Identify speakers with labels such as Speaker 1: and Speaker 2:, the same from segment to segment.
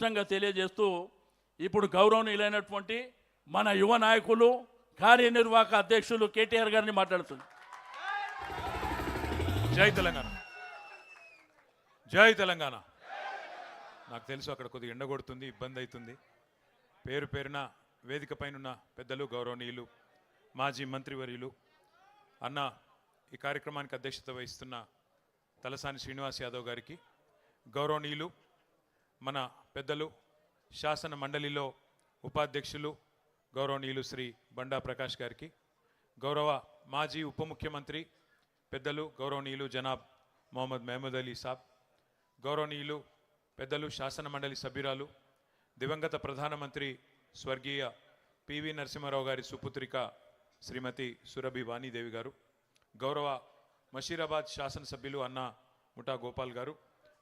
Speaker 1: స్పష్టంగా తెలియజేస్తూ ఇప్పుడు గౌరవనీయులైనటువంటి మన యువ నాయకులు కార్యనిర్వాహక అధ్యక్షులు కేటీఆర్ గారిని మాట్లాడుతుంది.
Speaker 2: జై తెలంగాణ, జై తెలంగాణ. నాకు తెలుసు అక్కడ కొద్దిగా ఎండ కొడుతుంది, ఇబ్బంది అవుతుంది. పేరు పేరున వేదిక పైన పెద్దలు, గౌరవనీయులు, మాజీ మంత్రివర్యులు, అన్న ఈ కార్యక్రమానికి అధ్యక్షత వహిస్తున్న తలసాని శ్రీనివాస్ యాదవ్ గారికి, గౌరవనీయులు మన పెద్దలు శాసన మండలిలో ఉపాధ్యక్షులు గౌరవనీయులు శ్రీ బండా ప్రకాష్ గారికి, గౌరవ మాజీ ఉప ముఖ్యమంత్రి పెద్దలు గౌరవనీయులు జనాబ్ మొహమ్మద్ మహమూద్ అలీ సాబ్, గౌరవనీయులు పెద్దలు శాసన మండలి సభ్యురాలు దివంగత ప్రధానమంత్రి స్వర్గీయ పివి నరసింహారావు గారి సుపుత్రిక శ్రీమతి సురభి వాణీదేవి గారు, గౌరవ మషీరాబాద్ శాసనసభ్యులు అన్న ముఠా గోపాల్ గారు,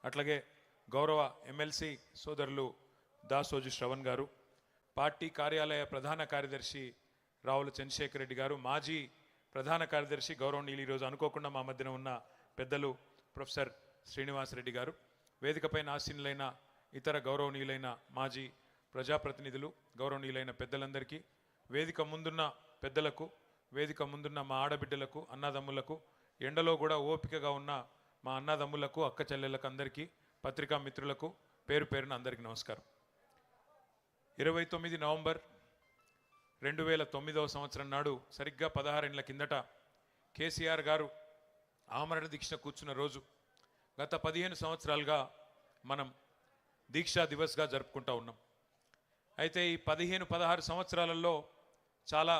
Speaker 2: అట్లాగే గౌరవ ఎమ్మెల్సీ సోదరులు దాసోజు శ్రవణ్ గారు, పార్టీ కార్యాలయ ప్రధాన కార్యదర్శి రావుల చంద్రశేఖర్ రెడ్డి గారు, మాజీ ప్రధాన కార్యదర్శి గౌరవనీయులు ఈరోజు అనుకోకుండా మా మధ్యన ఉన్న పెద్దలు ప్రొఫెసర్ శ్రీనివాస్ రెడ్డి గారు, వేదికపైన ఆసీనులైన ఇతర గౌరవనీయులైన మాజీ ప్రజాప్రతినిధులు, గౌరవనీయులైన పెద్దలందరికీ, వేదిక ముందున్న పెద్దలకు, వేదిక ముందున్న మా ఆడబిడ్డలకు, అన్నదమ్ములకు, ఎండలో కూడా ఓపికగా ఉన్న మా అన్నదమ్ములకు, అక్క చెల్లెళ్ళకు అందరికీ, పత్రికా మిత్రులకు పేరు పేరున అందరికీ నమస్కారం. 29 నవంబర్ 2009వ సంవత్సరం నాడు సరిగ్గా 16 ఏళ్ల కిందట కేసీఆర్ గారు ఆమరణ దీక్ష కూర్చున్న రోజు. గత 15 సంవత్సరాలుగా మనం దీక్షా దివస్గా జరుపుకుంటూ ఉన్నాం. అయితే ఈ 15-16 సంవత్సరాలలో చాలా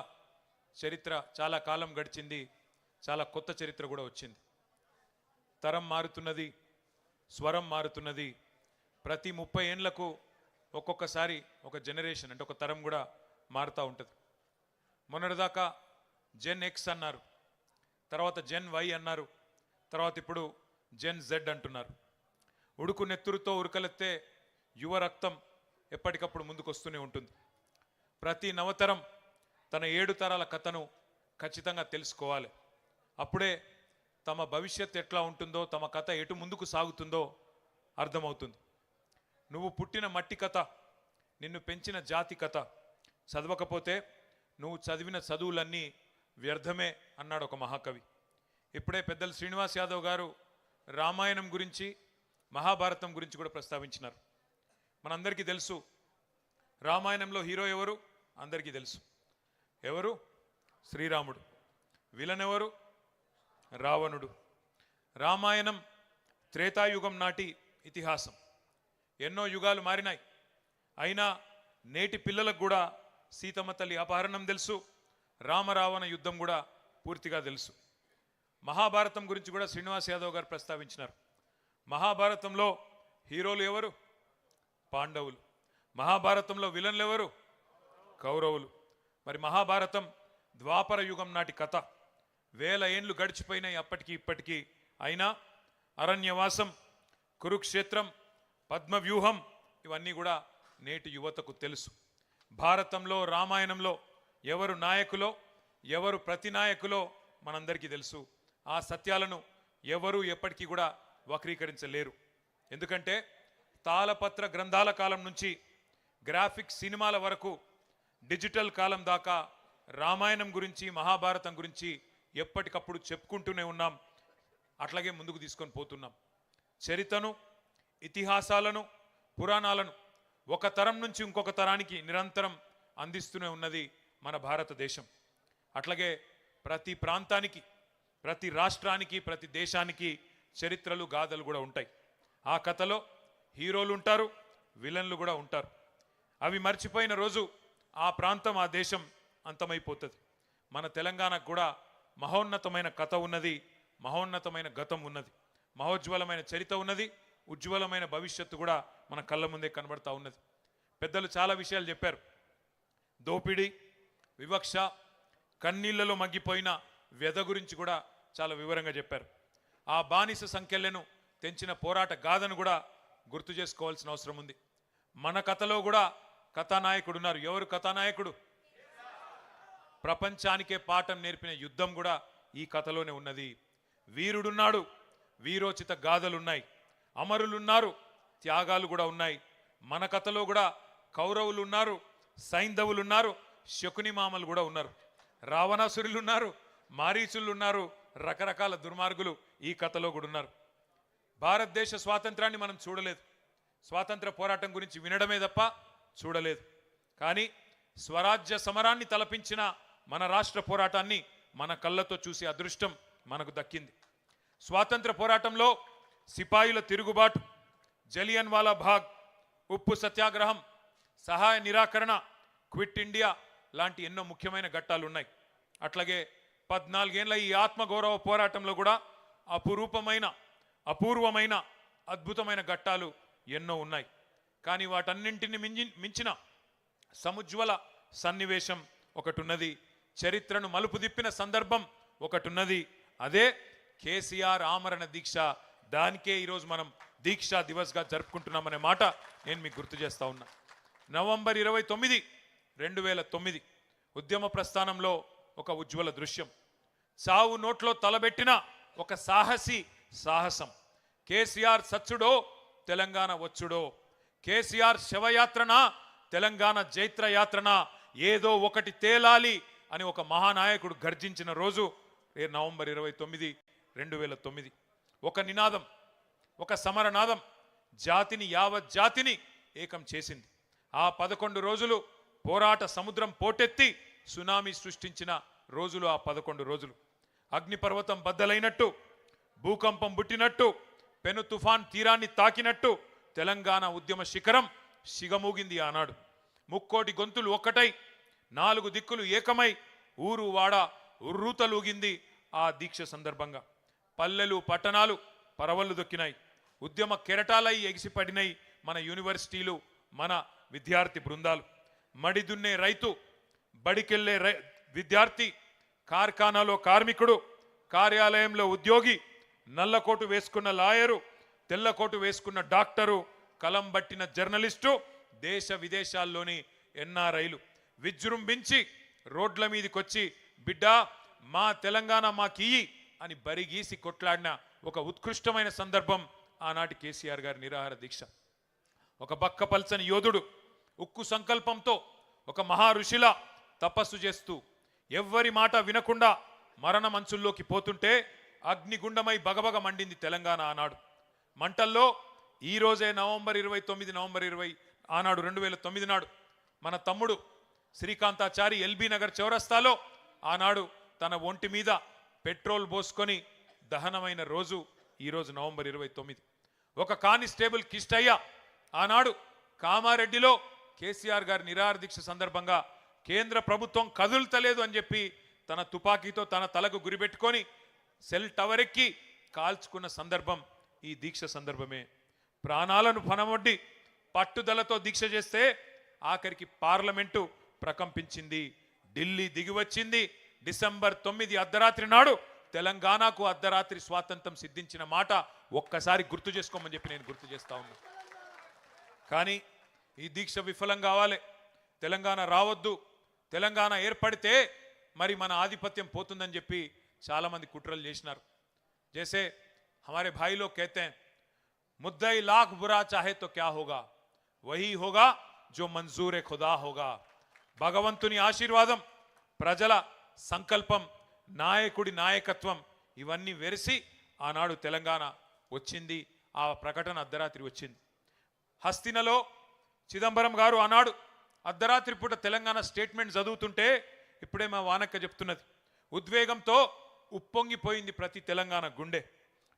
Speaker 2: చరిత్ర, చాలా కాలం గడిచింది, చాలా కొత్త చరిత్ర కూడా వచ్చింది. తరం మారుతున్నది, స్వరం మారుతున్నది. ప్రతి 30 ఏళ్లకు ఒక్కొక్కసారి ఒక జనరేషన్ అంటే ఒక తరం కూడా మారుతూ ఉంటుంది. మొన్నటిదాకా జెన్ ఎక్స్ అన్నారు, తర్వాత జెన్ వై అన్నారు, తర్వాత ఇప్పుడు జెన్ జెడ్ అంటున్నారు. ఉడుకు నెత్తురుతో ఉరకలెత్తే యువ రక్తం ఎప్పటికప్పుడు ముందుకు వస్తూనే ఉంటుంది. ప్రతి నవతరం తన 7 తరాల కథను ఖచ్చితంగా తెలుసుకోవాలి. అప్పుడే తమ భవిష్యత్తు ఎట్లా ఉంటుందో, తమ కథ ఎటు ముందుకు సాగుతుందో అర్థమవుతుంది. నువ్వు పుట్టిన మట్టి కథ, నిన్ను పెంచిన జాతి కథ చదవకపోతే నువ్వు చదివిన చదువులన్నీ వ్యర్థమే అన్నాడు ఒక మహాకవి. ఇప్పుడే పెద్దలు శ్రీనివాస్ యాదవ్ గారు రామాయణం గురించి, మహాభారతం గురించి కూడా ప్రస్తావించినారు. మనందరికీ తెలుసు రామాయణంలో హీరో ఎవరు, అందరికీ తెలుసు. ఎవరు? శ్రీరాముడు. విలన్ ఎవరు? రావణుడు. రామాయణం త్రేతాయుగం నాటి ఇతిహాసం. ఎన్నో యుగాలు మారినాయి, అయినా నేటి పిల్లలకు కూడా సీతమ్మ తల్లి అపహరణం తెలుసు, రామరావణ యుద్ధం కూడా పూర్తిగా తెలుసు. మహాభారతం గురించి కూడా శ్రీనివాస్ యాదవ్ గారు ప్రస్తావించినారు. మహాభారతంలో హీరోలు ఎవరు? పాండవులు. మహాభారతంలో విలన్లు ఎవరు? కౌరవులు. మరి మహాభారతం ద్వాపర యుగం నాటి కథ. 1000 ఏండ్లు గడిచిపోయినాయి అప్పటికి ఇప్పటికీ. అయినా అరణ్యవాసం, కురుక్షేత్రం, పద్మవ్యూహం ఇవన్నీ కూడా నేటి యువతకు తెలుసు. భారతంలో, రామాయణంలో ఎవరు నాయకులో, ఎవరు ప్రతినాయకులో మనందరికీ తెలుసు. ఆ సత్యాలను ఎవరు ఎప్పటికీ కూడా వక్రీకరించలేరు. ఎందుకంటే తాళపత్ర గ్రంథాల కాలం నుంచి గ్రాఫిక్ సినిమాల వరకు, డిజిటల్ కాలం దాకా రామాయణం గురించి, మహాభారతం గురించి ఎప్పటికప్పుడు చెప్పుకుంటూనే ఉన్నాం. అట్లాగే ముందుకు తీసుకొని పోతున్నాం. చరిత్రను, ఇతిహాసాలను, పురాణాలను ఒక తరం నుంచి ఇంకొక తరానికి నిరంతరం అందిస్తూనే ఉన్నది మన భారతదేశం. అట్లాగే ప్రతి ప్రాంతానికి, ప్రతి రాష్ట్రానికి, ప్రతి దేశానికి చరిత్రలు, గాథలు కూడా ఉంటాయి. ఆ కథలో హీరోలు ఉంటారు, విలన్లు కూడా ఉంటారు. అవి మర్చిపోయిన రోజు ఆ ప్రాంతం, ఆ దేశం అంతమైపోతుంది. మన తెలంగాణకు కూడా మహోన్నతమైన కథ ఉన్నది, మహోన్నతమైన గతం ఉన్నది, మహోజ్వలమైన చరిత్ర ఉన్నది, ఉజ్వలమైన భవిష్యత్తు కూడా మన కళ్ళ ముందే కనబడతా ఉన్నది. పెద్దలు చాలా విషయాలు చెప్పారు. దోపిడీ, వివక్ష, కన్నీళ్లలో మగ్గిపోయిన వ్యధ గురించి కూడా చాలా వివరంగా చెప్పారు. ఆ బానిస సంఖ్యలను తెంచిన పోరాట గాథను కూడా గుర్తు చేసుకోవాల్సిన అవసరం ఉంది. మన కథలో కూడా కథానాయకుడు ఉన్నారు. ఎవరు కథానాయకుడు? ప్రపంచానికే పాఠం నేర్పిన యుద్ధం కూడా ఈ కథలోనే ఉన్నది. వీరుడున్నాడు, వీరోచిత గాథలున్నాయి, అమరులున్నారు, త్యాగాలు కూడా ఉన్నాయి. మన కథలో కూడా కౌరవులు ఉన్నారు, సైంధవులు ఉన్నారు, శకుని మామలు కూడా ఉన్నారు, రావణాసురులు ఉన్నారు, మారీచులు ఉన్నారు, రకరకాల దుర్మార్గులు ఈ కథలో కూడా ఉన్నారు. భారతదేశ స్వాతంత్రాన్ని మనం చూడలేదు, స్వాతంత్ర పోరాటం గురించి వినడమే తప్ప చూడలేదు. కానీ స్వరాజ్య సమరాన్ని తలపించిన మన రాష్ట్ర పోరాటాన్ని మన కళ్ళతో చూసే అదృష్టం మనకు దక్కింది. స్వాతంత్ర పోరాటంలో సిపాయిల తిరుగుబాటు, జలియన్ వాలా బాగ్, ఉప్పు సత్యాగ్రహం, సహాయ నిరాకరణ, క్విట్ ఇండియా లాంటి ఎన్నో ముఖ్యమైన ఘట్టాలు ఉన్నాయి. అట్లాగే 14 ఏళ్ల ఈ ఆత్మగౌరవ పోరాటంలో కూడా అపూర్వమైన అద్భుతమైన ఘట్టాలు ఎన్నో ఉన్నాయి. కానీ వాటన్నింటిని మించిన సముజ్వల సన్నివేశం ఒకటి ఉన్నది, చరిత్రను మలుపు తిప్పిన సందర్భం ఒకటి ఉన్నది. అదే కేసీఆర్ ఆమరణ దీక్ష. దానికే ఈరోజు మనం దీక్షా దివస్గా జరుపుకుంటున్నామనే మాట నేను మీకు గుర్తు చేస్తా ఉన్నా. నవంబర్ 29, 2009 ఉద్యమ ప్రస్థానంలో ఒక ఉజ్వల దృశ్యం. చావు నోట్లో తలబెట్టిన ఒక సాహసం. కేసీఆర్ సచ్చుడో తెలంగాణ వచ్చుడో, కేసీఆర్ శవయాత్రన తెలంగాణ జైత్రయాత్రన, ఏదో ఒకటి తేలాలి అని ఒక మహానాయకుడు గర్జించిన రోజు నవంబర్ 29, 2009. ఒక నినాదం, ఒక సమరనాదం జాతిని, యావత్ జాతిని ఏకం చేసింది. ఆ 11 రోజులు పోరాట సముద్రం పోటెత్తి సునామీ సృష్టించిన రోజులు ఆ 11 రోజులు. అగ్నిపర్వతం బద్దలైనట్టు, భూకంపం పుట్టినట్టు, పెను తుఫాన్ తీరాన్ని తాకినట్టు తెలంగాణ ఉద్యమ శిఖరం సిగమూగింది ఆనాడు. ముక్కోటి గొంతులు ఒక్కటై, 4 దిక్కులు ఏకమై, ఊరు వాడ ఉర్రూతలూగింది ఆ దీక్ష సందర్భంగా. పల్లెలు పట్టణాలు పరవళ్ళు దొక్కినాయి, ఉద్యమ కెరటాలై ఎగిసిపడినాయి మన యూనివర్సిటీలు, మన విద్యార్థి బృందాలు. మడిదున్నే రైతు, బడికెళ్లే విద్యార్థి, కార్ఖానాలో కార్మికుడు, కార్యాలయంలో ఉద్యోగి, నల్లకోటు వేసుకున్న లాయరు, తెల్లకోటు వేసుకున్న డాక్టరు, కలం బట్టిన జర్నలిస్టు, దేశ విదేశాల్లోని ఎన్ఆర్ఐలు విజృంభించి రోడ్ల మీదకొచ్చి బిడ్డా మా తెలంగాణ మాకియ్యి అని బరిగీసి కొట్లాడిన ఒక ఉత్కృష్టమైన సందర్భం ఆనాటి కేసీఆర్ గారి నిరాహార దీక్ష. ఒక బక్కపల్చని యోధుడు ఉక్కు సంకల్పంతో ఒక మహా ఋషిలా తపస్సు చేస్తూ ఎవ్వరి మాట వినకుండా మరణ మంచుల్లోకి పోతుంటే అగ్నిగుండమై బగబగ మండింది తెలంగాణ ఆనాడు. మంటల్లో ఈ రోజే నవంబర్ 20 ఆనాడు 2009 నాడు మన తమ్ముడు శ్రీకాంతాచారి ఎల్బీ నగర్ చౌరస్తాలో ఆనాడు తన ఒంటి మీద పెట్రోల్ పోసుకొని దహనమైన రోజు ఈరోజు నవంబర్ 29. ఒక కానిస్టేబుల్ కిష్టయ్య ఆనాడు కామారెడ్డిలో కేసీఆర్ గారి నిరాహార దీక్ష సందర్భంగా కేంద్ర ప్రభుత్వం కదులుతలేదు అని చెప్పి తన తుపాకీతో తన తలకు గురిపెట్టుకొని సెల్ టవర్ ఎక్కి కాల్చుకున్న సందర్భం ఈ దీక్ష సందర్భమే. ప్రాణాలను పనమొడ్డి పట్టుదలతో దీక్ష చేస్తే ఆఖరికి పార్లమెంటు ప్రకంపించింది, ఢిల్లీ దిగివచ్చింది. డిసెంబర్ 9 అర్ధరాత్రి నాడు తెలంగాణకు అర్ధరాత్రి స్వాతంత్రం సిద్ధించిన మాట ఒక్కసారి గుర్తు చేసుకోమని చెప్పి నేను గుర్తు చేస్తా ఉన్నా. కానీ ఈ దీక్ష విఫలం కావాలి, తెలంగాణ రావద్దు, తెలంగాణ ఏర్పడితే మరి మన ఆధిపత్యం పోతుందని చెప్పి చాలా మంది కుట్రలు చేసినారు. జైసే हमारे भाई लोग कहते हैं, मुद्दई लाख बुरा चाहे तो क्या होगा, वही होगा जो मंजूर खुदा होगा. భగవంతుని ఆశీర్వాదం, ప్రజల సంకల్పం, నాయకుడి నాయకత్వం ఇవన్నీ వెరిసి ఆనాడు తెలంగాణ వచ్చింది. ఆ ప్రకటన అర్ధరాత్రి వచ్చింది. హస్తినలో చిదంబరం గారు ఆనాడు అర్ధరాత్రి పూట తెలంగాణ స్టేట్మెంట్ చదువుతుంటే ఇప్పుడే మా వానక్క చెప్తున్నది, ఉద్వేగంతో ఉప్పొంగిపోయింది ప్రతి తెలంగాణ గుండె.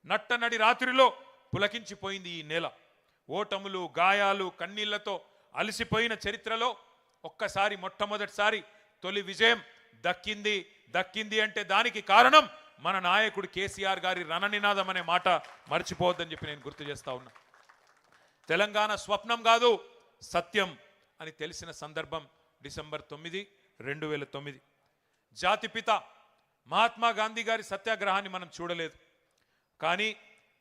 Speaker 2: నట్టనడి రాత్రిలో పులకించిపోయింది ఈ నేల. ఓటములు, గాయాలు, కన్నీళ్లతో అలసిపోయిన చరిత్రలో ఒక్కసారి మొట్టమొదటిసారి తొలి విజయం దక్కింది అంటే దానికి కారణం మన నాయకుడు కేసీఆర్ గారి రణనినాదం అనే మాట మర్చిపోవద్దని చెప్పి నేను గుర్తు చేస్తా ఉన్నా. తెలంగాణ స్వప్నం కాదు సత్యం అని తెలిసిన సందర్భం డిసెంబర్ 9, 2009. జాతిపిత మహాత్మా గాంధీ గారి సత్యాగ్రహాన్ని మనం చూడలేదు, కానీ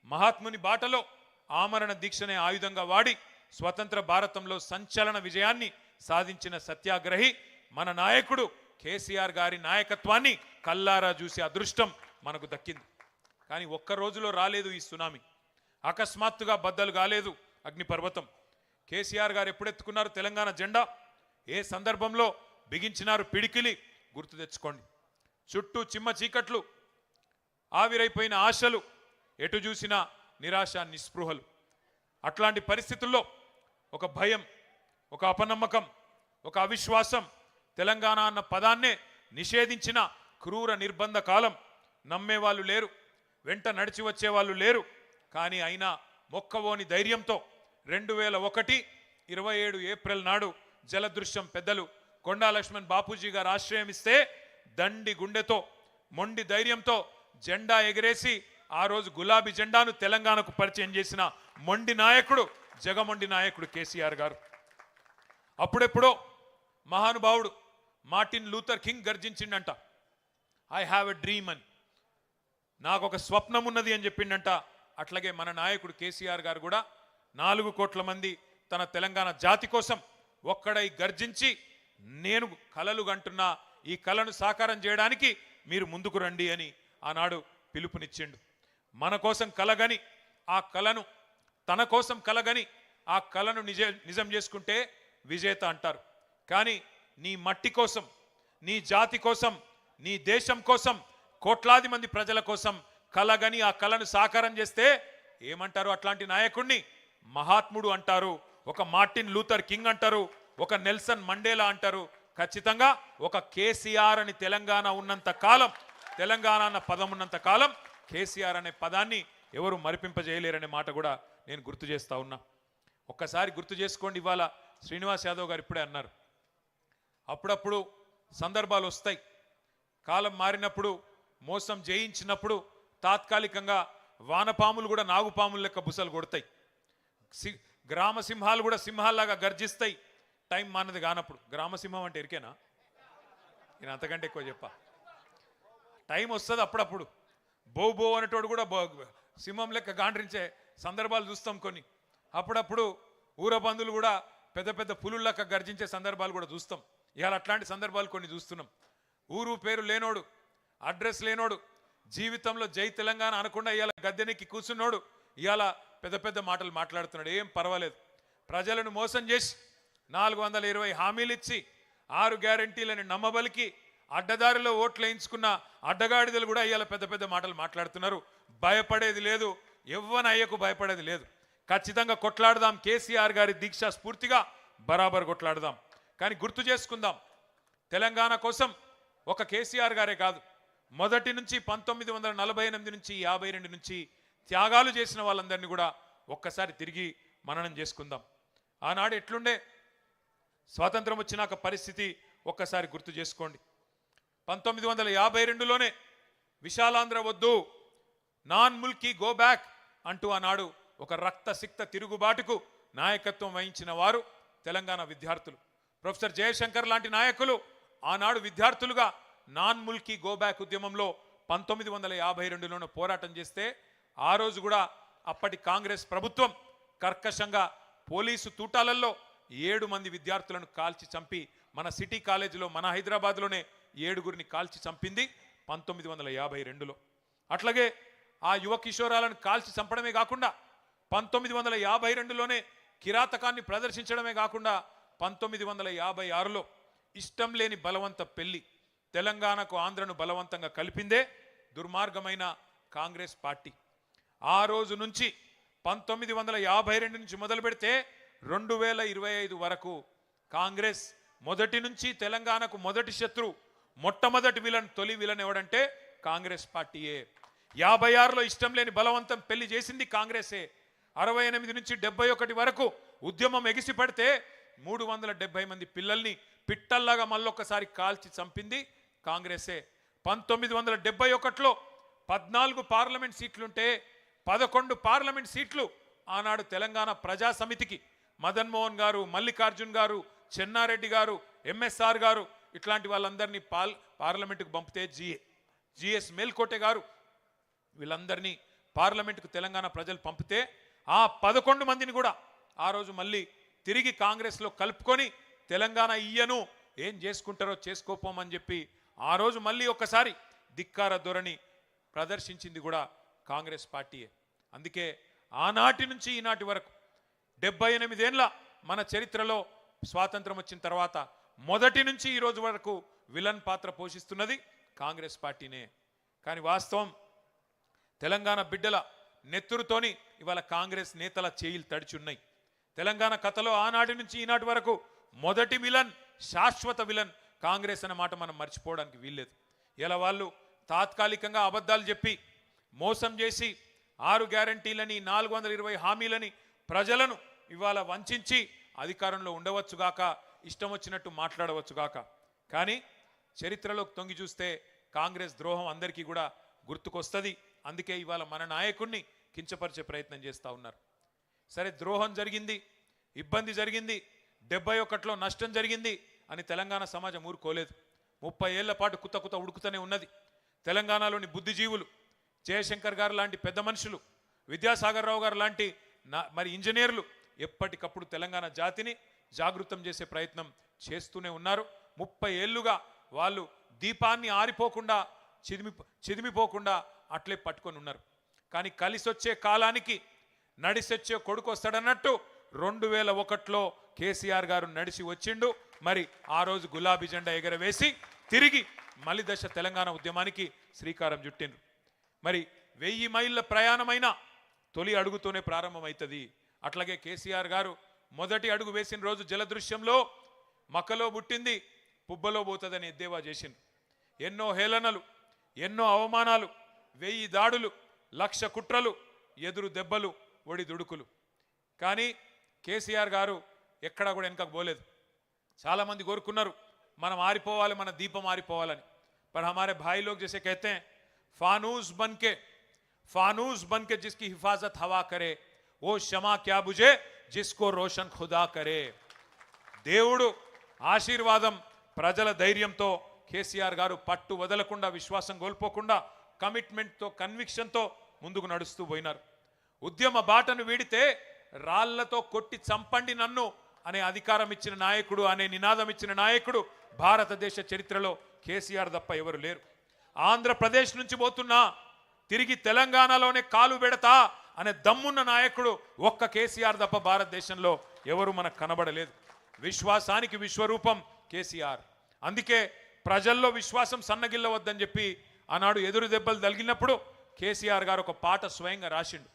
Speaker 2: మహాత్ముని బాటలో ఆమరణ దీక్షనే ఆయుధంగా వాడి స్వతంత్ర భారతంలో సంచలన విజయాన్ని సాధించిన సత్యాగ్రహి మన నాయకుడు కేసీఆర్ గారి నాయకత్వాన్ని కల్లారా చూసే అదృష్టం మనకు దక్కింది. కానీ ఒక్క రోజులో రాలేదు ఈ సునామీ, అకస్మాత్తుగా బద్దలు కాలేదు అగ్నిపర్వతం. కేసీఆర్ గారు ఎప్పుడు ఎత్తుకున్నారు తెలంగాణ జెండా, ఏ సందర్భంలో బిగించినారు పిడికిలి, గుర్తు తెచ్చుకోండి. చుట్టూ చిమ్మ చీకట్లు, ఆవిరైపోయిన ఆశలు, ఎటు చూసినా నిరాశ నిస్పృహలు. అట్లాంటి పరిస్థితుల్లో ఒక భయం, ఒక అపనమ్మకం, ఒక అవిశ్వాసం, తెలంగాణ అన్న పదాన్నే నిషేధించిన క్రూర నిర్బంధ కాలం. నమ్మేవాళ్ళు లేరు, వెంట నడిచి వచ్చేవాళ్ళు లేరు. కానీ అయినా మొక్కవోని ధైర్యంతో 2001 27 ఏప్రిల్ నాడు జలదృశ్యం పెద్దలు కొండా లక్ష్మణ్ బాపూజీ గారు ఆశ్రయం ఇస్తే దండి గుండెతో మొండి ధైర్యంతో జెండా ఎగిరేసి ఆ రోజు గులాబీ జెండాను తెలంగాణకు పరిచయం చేసిన మొండి నాయకుడు, జగమొండి నాయకుడు కేసీఆర్ గారు. అప్పుడెప్పుడో మహానుభావుడు మార్టిన్ లూథర్ కింగ్ గర్జించిండంట, ఐ హ్యావ్ ఎ డ్రీమ్ అని, నాకు ఒక స్వప్నం ఉన్నది అని చెప్పిండంట. అట్లాగే మన నాయకుడు కేసీఆర్ గారు కూడా 4 కోట్ల మంది తన తెలంగాణ జాతి కోసం ఒక్కడై గర్జించి, నేను కలలు గంటున్నా, ఈ కలను సాకారం చేయడానికి మీరు ముందుకు రండి అని ఆనాడు పిలుపునిచ్చిండు. మన కోసం కలగని ఆ కలను, తన కోసం కలగని ఆ కలను నిజం చేసుకుంటే విజేత అంటారు. కానీ నీ మట్టి కోసం, నీ జాతి కోసం, నీ దేశం కోసం, కోట్లాది మంది ప్రజల కోసం కలగని ఆ కలను సాకారం చేస్తే ఏమంటారు? అట్లాంటి నాయకుడిని మహాత్ముడు అంటారు, ఒక మార్టిన్ లూథర్ కింగ్ అంటారు, ఒక నెల్సన్ మండేలా అంటారు. ఖచ్చితంగా ఒక కేసీఆర్ అని తెలంగాణ ఉన్నంత కాలం, తెలంగాణ అన్న పదం ఉన్నంత కాలం కేసీఆర్ అనే పదాన్ని ఎవరు మరిపింపజేయలేరనే మాట కూడా నేను గుర్తు చేస్తా ఉన్నా. ఒక్కసారి గుర్తు చేసుకోండి. ఇవాళ శ్రీనివాస్ యాదవ్ గారు ఇప్పుడే అన్నారు, అప్పుడప్పుడు సందర్భాలు వస్తాయి, కాలం మారినప్పుడు, మోసం జయించినప్పుడు తాత్కాలికంగా వానపాములు కూడా నాగుపాములు లెక్క బుసలు కొడతాయి, గ్రామ సింహాలు కూడా సింహాల్లాగా గర్జిస్తాయి టైం మానది కానప్పుడు. గ్రామసింహం అంటే ఎరికేనా? నేను అంతకంటే ఎక్కువ చెప్పా. టైం వస్తుంది అప్పుడప్పుడు, బో బో అనేటోడు కూడా సింహం లెక్క గాండ్రించే సందర్భాలు చూస్తాం కొన్ని. అప్పుడప్పుడు ఊరబందులు కూడా పెద్ద పెద్ద పులుల లెక్క గర్జించే సందర్భాలు కూడా చూస్తాం. ఇవాళ అట్లాంటి సందర్భాలు కొన్ని చూస్తున్నాం. ఊరు పేరు లేనోడు, అడ్రస్ లేనోడు, జీవితంలో జై తెలంగాణ అనకుండా ఇవాళ గద్దెనెక్కి కూర్చున్నోడు ఇవాళ పెద్ద పెద్ద మాటలు మాట్లాడుతున్నాడు. ఏం పర్వాలేదు, ప్రజలను మోసం చేసి 420 హామీలు ఇచ్చి 6 గ్యారంటీలని నమ్మబలికి అడ్డదారిలో ఓట్లు వేయించుకున్న అడ్డగాడిదలు కూడా ఇవాళ పెద్ద పెద్ద మాటలు మాట్లాడుతున్నారు. భయపడేది లేదు, ఎవ్వన అయ్యకు భయపడేది లేదు. ఖచ్చితంగా కొట్లాడదాం, కేసీఆర్ గారి దీక్ష స్ఫూర్తిగా బరాబర్ కొట్లాడదాం. కానీ గుర్తు చేసుకుందాం, తెలంగాణ కోసం ఒక కేసీఆర్ గారే కాదు, మొదటి నుంచి 1948 నుంచి 52 నుంచి త్యాగాలు చేసిన వాళ్ళందరినీ కూడా ఒక్కసారి తిరిగి మననం చేసుకుందాం. ఆనాడు ఎట్లుండే, స్వాతంత్రం వచ్చినాక పరిస్థితి ఒక్కసారి గుర్తు చేసుకోండి. 1952లోనే విశాలాంధ్ర వద్దు, నాన్ ముల్కీ గో బ్యాక్ అంటూ ఆనాడు ఒక రక్తసిక్త తిరుగుబాటుకు నాయకత్వం వహించిన వారు తెలంగాణ విద్యార్థులు. ప్రొఫెసర్ జయశంకర్ లాంటి నాయకులు ఆనాడు విద్యార్థులుగా నాన్ ముల్కీ గో బ్యాక్ ఉద్యమంలో 1952లోనే పోరాటం చేస్తే, ఆ రోజు కూడా అప్పటి కాంగ్రెస్ ప్రభుత్వం కర్కశంగా పోలీసు తూటాలలో 7 మంది విద్యార్థులను కాల్చి చంపి, మన సిటీ కాలేజీలో, మన హైదరాబాద్లోనే 7గురిని కాల్చి చంపింది 1952లో. అట్లాగే ఆ యువ కిషోరాలను కాల్చి చంపడమే కాకుండా 1952లోనే కిరాతకాన్ని ప్రదర్శించడమే కాకుండా 1956లో ఇష్టం లేని బలవంత పెళ్లి, తెలంగాణకు ఆంధ్రను బలవంతంగా కలిపిందే దుర్మార్గమైన కాంగ్రెస్ పార్టీ. ఆ రోజు నుంచి 1952 నుంచి మొదలు పెడితే 2025 వరకు కాంగ్రెస్ మొదటి నుంచి తెలంగాణకు మొదటి శత్రు, మొట్టమొదటి విలన్, తొలి విలన్ ఎవడంటే కాంగ్రెస్ పార్టీయే. 56లో ఇష్టం లేని బలవంతం పెళ్లి చేసింది కాంగ్రెసే. 68 నుంచి 71 వరకు ఉద్యమం ఎగిసి పడితే 370 మంది పిల్లల్ని పిట్టల్లాగా మళ్ళొక్కసారి కాల్చి చంపింది కాంగ్రెసే. 1971లో 14 పార్లమెంట్ సీట్లుంటే 11 పార్లమెంట్ సీట్లు ఆనాడు తెలంగాణ ప్రజా సమితికి మదన్మోహన్ గారు, మల్లికార్జున్ గారు, చెన్నారెడ్డి గారు, ఎంఎస్ఆర్ గారు ఇట్లాంటి వాళ్ళందరినీ పార్లమెంటుకు పంపితే జిఎస్ మేల్కోటె గారు వీళ్ళందరినీ పార్లమెంటుకు తెలంగాణ ప్రజలు పంపితే ఆ 11 మందిని కూడా ఆ రోజు మళ్ళీ తిరిగి కాంగ్రెస్లో కలుపుకొని తెలంగాణ ఇయ్యను, ఏం చేసుకుంటారో చేసుకోపోమని చెప్పి ఆ రోజు మళ్ళీ ఒక్కసారి ధిక్కార ధోరణి ప్రదర్శించింది కూడా కాంగ్రెస్ పార్టీయే. అందుకే ఆనాటి నుంచి ఈనాటి వరకు 78 ఏళ్ల మన చరిత్రలో స్వాతంత్రం వచ్చిన తర్వాత మొదటి నుంచి ఈ రోజు వరకు విలన్ పాత్ర పోషిస్తున్నది కాంగ్రెస్ పార్టీనే. కానీ వాస్తవం తెలంగాణ బిడ్డల నెత్తురుతోని ఇవాళ కాంగ్రెస్ నేతల చేయిలు తడిచున్నాయి. తెలంగాణ కథలో ఆనాటి నుంచి ఈనాటి వరకు మొదటి విలన్, శాశ్వత విలన్ కాంగ్రెస్ అన్న మాట మనం మర్చిపోవడానికి వీల్లేదు. ఇలా వాళ్ళు తాత్కాలికంగా అబద్ధాలు చెప్పి మోసం చేసి 6 గ్యారంటీలని 420 హామీలని ప్రజలను ఇవాళ వంచి అధికారంలో ఉండవచ్చుగాక, ఇష్టం వచ్చినట్టు మాట్లాడవచ్చుగాక. కానీ చరిత్రలోకి తొంగి చూస్తే కాంగ్రెస్ ద్రోహం అందరికీ కూడా గుర్తుకొస్తుంది. అందుకే ఇవాళ మన నాయకుడిని కించపరిచే ప్రయత్నం చేస్తూ ఉన్నారు. సరే, ద్రోహం జరిగింది, ఇబ్బంది జరిగింది, 71లో నష్టం జరిగింది అని తెలంగాణ సమాజం ఊరుకోలేదు. 30 ఏళ్ల పాటు కుత ఉడుకుతూనే ఉన్నది. తెలంగాణలోని బుద్ధిజీవులు, జయశంకర్ గారు లాంటి పెద్ద మనుషులు, విద్యాసాగర్ రావు గారు లాంటి మరి ఇంజనీర్లు ఎప్పటికప్పుడు తెలంగాణ జాతిని జాగృతం చేసే ప్రయత్నం చేస్తూనే ఉన్నారు. 30 ఏళ్లుగా వాళ్ళు దీపాన్ని ఆరిపోకుండా చిదిమిపోకుండా అట్లే పట్టుకొని ఉన్నారు. కానీ కలిసొచ్చే కాలానికి నడిసొచ్చే కొడుకు వస్తాడన్నట్టు 2001లో కేసీఆర్ గారు నడిచి వచ్చిండు. మరి ఆ రోజు గులాబీ జెండా ఎగరవేసి తిరిగి మలి దశ తెలంగాణ ఉద్యమానికి శ్రీకారం చుట్టిండ్రు. మరి 1000 మైళ్ళ ప్రయాణమైన తొలి అడుగుతోనే ప్రారంభమవుతుంది. అట్లాగే కేసీఆర్ గారు మొదటి అడుగు వేసిన రోజు జలదృశ్యంలో మక్కలో పుట్టింది పుబ్బలో పోతుందని ఎద్దేవా చేసిండ్రు. ఎన్నో హేళనలు, ఎన్నో అవమానాలు, 1000 దాడులు, 1,00,000 కుట్రలు, ఎదురు దెబ్బలు, ఒడి దుడుకులు. కానీ కేసీఆర్ గారు ఎక్కడా కూడా వెనకకు పోలేదు. చాలామంది కోరుకున్నారు మనం ఆరిపోవాలి, మన దీపం ఆరిపోవాలని. पर हमारे भाई लोग जैसे कहते हैं फानूस बन के जिसकी हिफाजत हवा करे वो शमा क्या बुझे जिसको रोशन खुदा करे. దేవుడు ఆశీర్వాదం, ప్రజల ధైర్యంతో కేసీఆర్ గారు పట్టు వదలకుండా, విశ్వాసం కోల్పోకుండా, కమిట్మెంట్తో, కన్విక్షన్తో ముందుకు నడుస్తూ పోయినారు. ఉద్యమ బాటను వీడితే రాళ్లతో కొట్టి చంపండి నన్ను అనే అధికారం ఇచ్చిన నాయకుడు, అనే నినాదం ఇచ్చిన నాయకుడు భారతదేశ చరిత్రలో కేసీఆర్ తప్ప ఎవరు లేరు. ఆంధ్రప్రదేశ్ నుంచి పోతున్నా తిరిగి తెలంగాణలోనే కాలు పెడతా అనే దమ్మున్న నాయకుడు ఒక్క కేసీఆర్ తప్ప భారతదేశంలో ఎవరు మనకు కనబడలేదు. విశ్వాసానికి విశ్వరూపం కేసీఆర్. అందుకే ప్రజల్లో విశ్వాసం సన్నగిల్లవద్దని చెప్పి ఆనాడు ఎదురు దెబ్బలు తగిలినప్పుడు కేసీఆర్ గారు ఒక పాట స్వయంగా రాసిండు.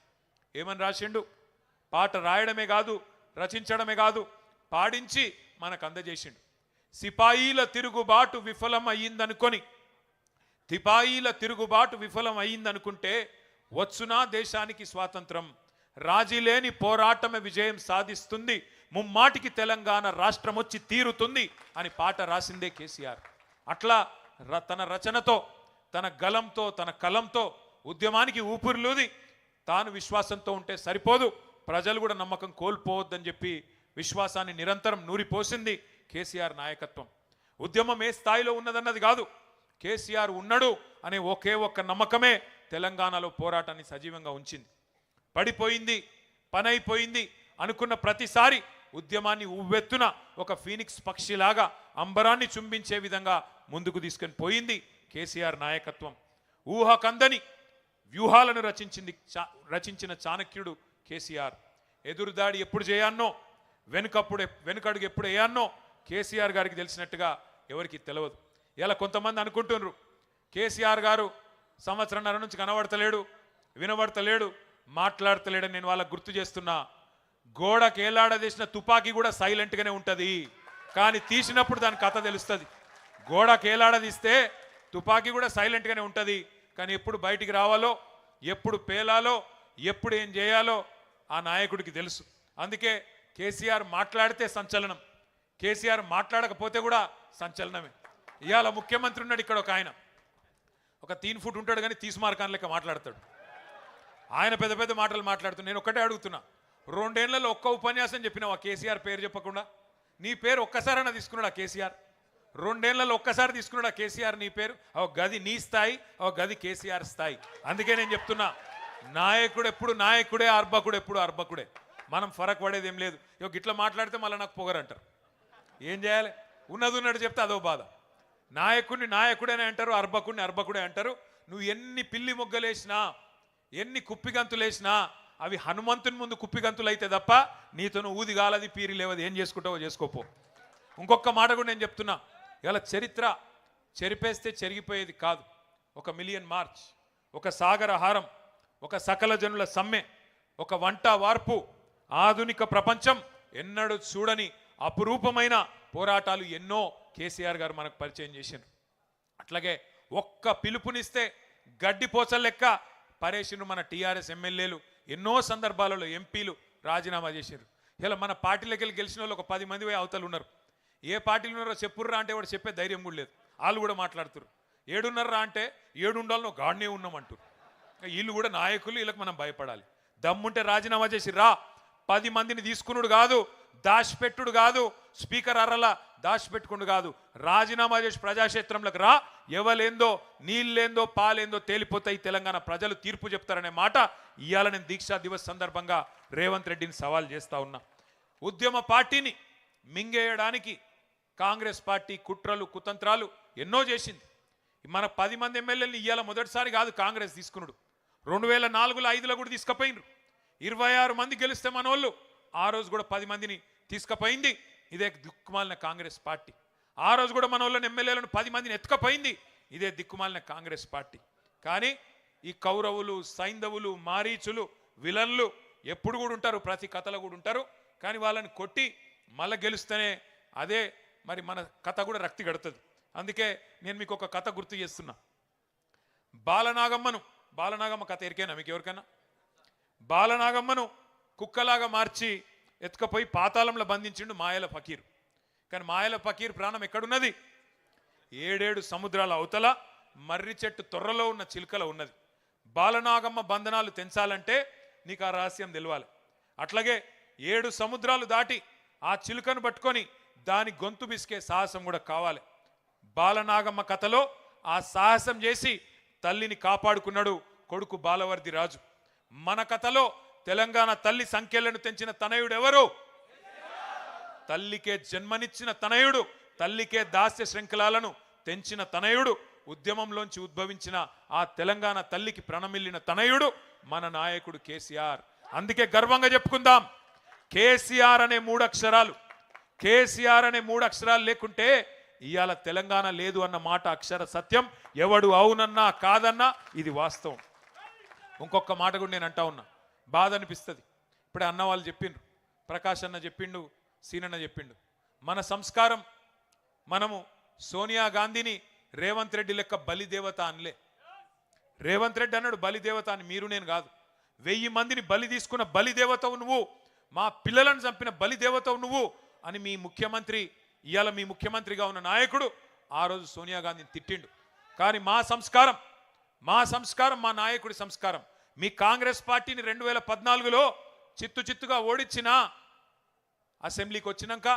Speaker 2: ఏమని రాసిండు? పాట రాయడమే కాదు, రచించడమే కాదు, పాడించి మనకు అందజేసిండు. సిపాయిల తిరుగుబాటు విఫలం అయ్యిందనుకుంటే వచ్చునా దేశానికి స్వాతంత్రం, రాజీ లేని పోరాటమే విజయం సాధిస్తుంది, ముమ్మాటికి తెలంగాణ రాష్ట్రం వచ్చి తీరుతుంది అని పాట రాసిందే కేసీఆర్. అట్లా తన రచనతో, తన గలంతో, తన కలంతో ఉద్యమానికి ఊపిరిలూది తాను విశ్వాసంతో ఉంటే సరిపోదు, ప్రజలు కూడా నమ్మకం కోల్పోవద్దని చెప్పి విశ్వాసాన్ని నిరంతరం నూరిపోసింది కేసీఆర్ నాయకత్వం. ఉద్యమం ఏ స్థాయిలో ఉన్నదన్నది కాదు, కేసీఆర్ ఉన్నాడు అనే ఒకే ఒక్క నమ్మకమే తెలంగాణలో పోరాటాన్ని సజీవంగా ఉంచింది. పడిపోయింది, పనైపోయింది అనుకున్న ప్రతిసారి ఉద్యమాన్ని ఉవ్వెత్తున ఒక ఫీనిక్స్ పక్షిలాగా అంబరాన్ని చుంబించే విధంగా ముందుకు తీసుకొని పోయింది కేసీఆర్ నాయకత్వం. ఊహకందని వ్యూహాలను రచించిన చాణక్యుడు కేసీఆర్. ఎదురుదాడి ఎప్పుడు చేయాన్నో, వెనుకడుగు ఎప్పుడు వేయాన్నో కేసీఆర్ గారికి తెలిసినట్టుగా ఎవరికి తెలియదు. ఇలా కొంతమంది అనుకుంటున్నారు కేసీఆర్ గారు సంవత్సరంన్నర నుంచి కనబడతలేడు, వినబడతలేడు, మాట్లాడతలేడని. నేను వాళ్ళకు గుర్తు చేస్తున్నా, గోడకు ఏలాడదీసిన తుపాకీ కూడా సైలెంట్గానే ఉంటుంది, కానీ తీసినప్పుడు దాని కథ తెలుస్తుంది. గోడకు ఏలాడదీస్తే తుపాకీ కూడా సైలెంట్గానే ఉంటుంది, కానీ ఎప్పుడు బయటికి రావాలో, ఎప్పుడు పేలాలో, ఎప్పుడు ఏం చేయాలో ఆ నాయకుడికి తెలుసు. అందుకే కేసీఆర్ మాట్లాడితే సంచలనం, కేసీఆర్ మాట్లాడకపోతే కూడా సంచలనమే. ఇవాళ ముఖ్యమంత్రి ఉన్నాడు ఇక్కడ, ఒక ఆయన ఒక 3 ఫుట్ ఉంటాడు కానీ తీస్మార్కాన్ లెక్క మాట్లాడతాడు. ఆయన పెద్ద పెద్ద మాటలు మాట్లాడుతున్నాడు. నేను ఒక్కటే అడుగుతున్నా, 2 ఏళ్లలో ఒక్క ఉపన్యాసం చెప్పినావు ఆ కేసీఆర్ పేరు చెప్పకుండా? నీ పేరు ఒక్కసారైనా తీసుకున్నాడు ఆ కేసీఆర్? 2 ఏళ్లలో ఒక్కసారి తీసుకున్నాడు ఆ కేసీఆర్ నీ పేరు? ఒక గది నీ స్థాయి, ఒక గది కేసీఆర్ స్థాయి. అందుకే నేను చెప్తున్నా, నాయకుడు ఎప్పుడు నాయకుడే, అర్భకుడు ఎప్పుడు అర్భకుడే. మనం ఫరక్ పడేది ఏం లేదు. ఇట్లా మాట్లాడితే మళ్ళీ నాకు పొగరంటారు. ఏం చేయాలి? ఉన్నది ఉన్నట్టు చెప్తే అదో బాధ. నాయకుడిని నాయకుడేనే అంటారు, అర్భకుడిని అర్భకుడే అంటారు. నువ్వు ఎన్ని పిల్లి మొగ్గలేసినా, ఎన్ని కుప్పిగంతులేసినా అవి హనుమంతుని ముందు కుప్పిగంతులు అయితే తప్ప నీతోను ఊది గాలది పీరి లేవది, ఏం చేసుకుంటావో చేసుకోపో. ఇంకొక మాట కూడా నేను చెప్తున్నా, ఇలా చరిత్ర చెరిపేస్తే చెరిగిపోయేది కాదు. ఒక మిలియన్ మార్చ్, ఒక సాగర హారం, ఒక సకల జనుల సమ్మె, ఒక వంట వార్పు, ఆధునిక ప్రపంచం ఎన్నడూ చూడని అపురూపమైన పోరాటాలు ఎన్నో కేసీఆర్ గారు మనకు పరిచయం చేశారు. అట్లాగే ఒక్క పిలుపునిస్తే గడ్డిపోచల లెక్క పరేషన్ను మన టీఆర్ఎస్ ఎమ్మెల్యేలు ఎన్నో సందర్భాలలో ఎంపీలు రాజీనామా చేశారు. ఇలా మన పార్టీలోకి వెళ్ళి గెలిచిన వాళ్ళు ఒక 10 మంది పోయి అవతలు ఉన్నారు. ఏ పార్టీలు ఉన్నారో చెప్పుర్రా అంటే వాడు చెప్పే ధైర్యం కూడా లేదు. వాళ్ళు కూడా మాట్లాడుతారు. ఏడున్నారా అంటే 7 ఉండాలని గాడినే ఉన్నామంటారు. వీళ్ళు కూడా నాయకులు, వీళ్ళకి మనం భయపడాలి. దమ్ముంటే రాజీనామా చేసి రా. 10 మందిని తీసుకున్నాడు కాదు, దాచిపెట్టుడు కాదు, స్పీకర్ అర్రలా దాచిపెట్టుకుడు కాదు, రాజీనామా చేసి ప్రజాక్షేత్రంలోకి రా. ఎవలేందో నీళ్ళేందో పాలేందో తేలిపోతాయి. తెలంగాణ ప్రజలు తీర్పు చెప్తారనే మాట ఇవాళ నేను దీక్షా దివస్ సందర్భంగా రేవంత్ రెడ్డిని సవాల్ చేస్తా ఉన్నా. ఉద్యమ పార్టీని మింగేయడానికి కాంగ్రెస్ పార్టీ కుట్రలు కుతంత్రాలు ఎన్నో చేసింది. మన 10 మంది ఎమ్మెల్యేలని ఇవాళ మొదటిసారి కాదు కాంగ్రెస్ తీసుకున్నాడు. 2004లో 5లో కూడా తీసుకుపోయినరు. 26 మంది గెలిస్తే మనోళ్ళు ఆ రోజు కూడా 10 మందిని తీసుకుపోయింది ఇదే దిక్కుమాలిన కాంగ్రెస్ పార్టీ. ఆ రోజు కూడా మన వాళ్ళని ఎమ్మెల్యేలను 10 మందిని ఎత్తుకపోయింది ఇదే దిక్కుమాలిన కాంగ్రెస్ పార్టీ. కానీ ఈ కౌరవులు, సైంధవులు, మారీచులు, విలన్లు ఎప్పుడు కూడా ఉంటారు, ప్రతి కథలో కూడా ఉంటారు. కానీ వాళ్ళని కొట్టి మళ్ళీ గెలుస్తేనే అదే మరి మన కథ కూడా రక్తి గడుతుంది. అందుకే నేను మీకు ఒక కథ గుర్తు చేస్తున్నా. బాలనాగమ్మ కథ ఎరికైనా మీకు ఎవరికైనా? బాలనాగమ్మను కుక్కలాగా మార్చి ఎత్తుకపోయి పాతాళంలో బంధించిండు మాయల ఫకీర్. కానీ మాయల ఫకీర్ ప్రాణం ఎక్కడున్నది? 7 సముద్రాల అవతల మర్రి చెట్టు తొర్రలో ఉన్న చిలుకలో ఉన్నది. బాలనాగమ్మ బంధనాలు తెంచాలంటే నీకు ఆ రహస్యం తెలవాలి. అట్లాగే 7 సముద్రాలు దాటి ఆ చిలుకను పట్టుకొని దాని గొంతు బిసికే సాహసం కూడా కావాలి. బాలనాగమ్మ కథలో ఆ సాహసం చేసి తల్లిని కాపాడుకున్నాడు కొడుకు బాలవర్ది రాజు. మన కథలో తెలంగాణ తల్లి సంఖ్యలను తెంచిన తనయుడు ఎవరు? తల్లికే జన్మనిచ్చిన తనయుడు, తల్లికే దాస్య శృంఖలాలను తెంచిన తనయుడు, ఉద్యమంలోంచి ఉద్భవించిన ఆ తెలంగాణ తల్లికి ప్రణమిల్లిన తనయుడు మన నాయకుడు కేసీఆర్. అందుకే గర్వంగా చెప్పుకుందాం, కేసీఆర్ అనే 3 అక్షరాలు, కేసీఆర్ అనే 3 అక్షరాలు లేకుంటే ఇవాళ తెలంగాణ లేదు అన్న మాట అక్షర సత్యం. ఎవడు అవునన్నా కాదన్నా ఇది వాస్తవం. ఇంకొక మాట కూడా నేను అంటా ఉన్నా, బాధ అనిపిస్తుంది. ఇప్పుడే అన్న వాళ్ళు చెప్పిండ్రు, ప్రకాష్ అన్న చెప్పిండు, సీనన్న చెప్పిండు. మన సంస్కారం, మనము సోనియా గాంధీని రేవంత్ రెడ్డి లెక్క బలిదేవత అనలే. రేవంత్ రెడ్డి అన్నాడు బలిదేవత అని, మీరు నేను కాదు. 1000 మందిని బలి తీసుకున్న బలిదేవతవు నువ్వు, మా పిల్లలను చంపిన బలిదేవతవు నువ్వు అని మీ ముఖ్యమంత్రి, ఇవాళ మీ ముఖ్యమంత్రిగా ఉన్న నాయకుడు ఆ రోజు సోనియా గాంధీని తిట్టిండు. కానీ మా సంస్కారం, మా నాయకుడి సంస్కారం, మీ కాంగ్రెస్ పార్టీని 2014లో చిత్తుగా ఓడించిన అసెంబ్లీకి వచ్చినాక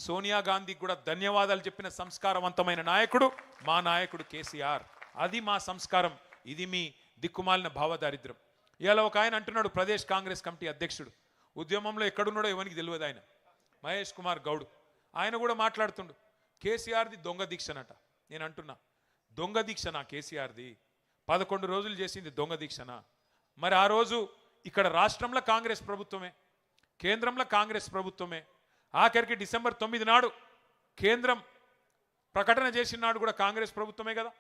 Speaker 2: సోనియా గాంధీకి కూడా ధన్యవాదాలు చెప్పిన సంస్కారవంతమైన నాయకుడు మా నాయకుడు కేసీఆర్. అది మా సంస్కారం. ఇది మీ దిక్కుమాలిన భావదారిద్ర్యం. ఇవాళ ఒక ఆయన అంటున్నాడు, ప్రదేశ్ కాంగ్రెస్ కమిటీ అధ్యక్షుడు, ఉద్యమంలో ఎక్కడున్నాడో ఎవరికి తెలియదు ఆయన, మహేష్ కుమార్ గౌడ్. ఆయన కూడా మాట్లాడుతుండు కేసీఆర్ది దొంగ దీక్షనట. నేను అంటున్నా, దొంగ దీక్షనా కేసీఆర్ది? 11 రోజులు చేసింది దొంగ దీక్షనా? మరి ఆ రోజు ఇక్కడ రాష్ట్రంలో కాంగ్రెస్ ప్రభుత్వమే, కేంద్రంలో కాంగ్రెస్ ప్రభుత్వమే. ఆఖరికి డిసెంబర్ 9 నాడు కేంద్రం ప్రకటన చేసిన నాడు కూడా కాంగ్రెస్ ప్రభుత్వమే కదా.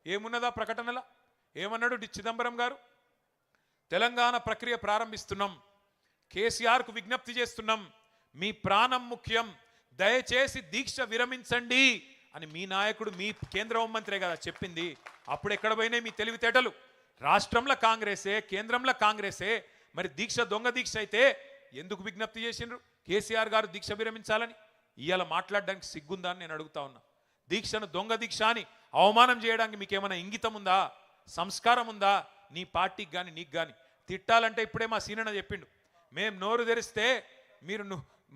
Speaker 2: ఏమున్నదా ప్రకటనలా? ఏమన్నాడు చిదంబరం గారు? తెలంగాణ ప్రక్రియ ప్రారంభిస్తున్నాం, కేసీఆర్కు విజ్ఞప్తి చేస్తున్నాం, మీ ప్రాణం ముఖ్యం, దయచేసి దీక్ష విరమించండి అని మీ నాయకుడు, మీ కేంద్ర హోంమంత్రే కదా చెప్పింది. అప్పుడు ఎక్కడ పోయినాయి మీ తెలివితేటలు? రాష్ట్రంలో కాంగ్రెసే, కేంద్రంలో కాంగ్రెసే. మరి దీక్ష దొంగ దీక్ష అయితే ఎందుకు విజ్ఞప్తి చేసిండ్రు కేసీఆర్ గారు దీక్ష విరమించాలని? ఇవాళ మాట్లాడడానికి సిగ్గుందా అని నేను అడుగుతా ఉన్నా. దీక్షను దొంగ దీక్ష అని అవమానం చేయడానికి మీకేమైనా ఇంగితం ఉందా, సంస్కారం ఉందా? నీ పార్టీకి కానీ నీకు కానీ తిట్టాలంటే ఇప్పుడే మా సీనన్న చెప్పిండు, మేము నోరు తెరిస్తే మీరు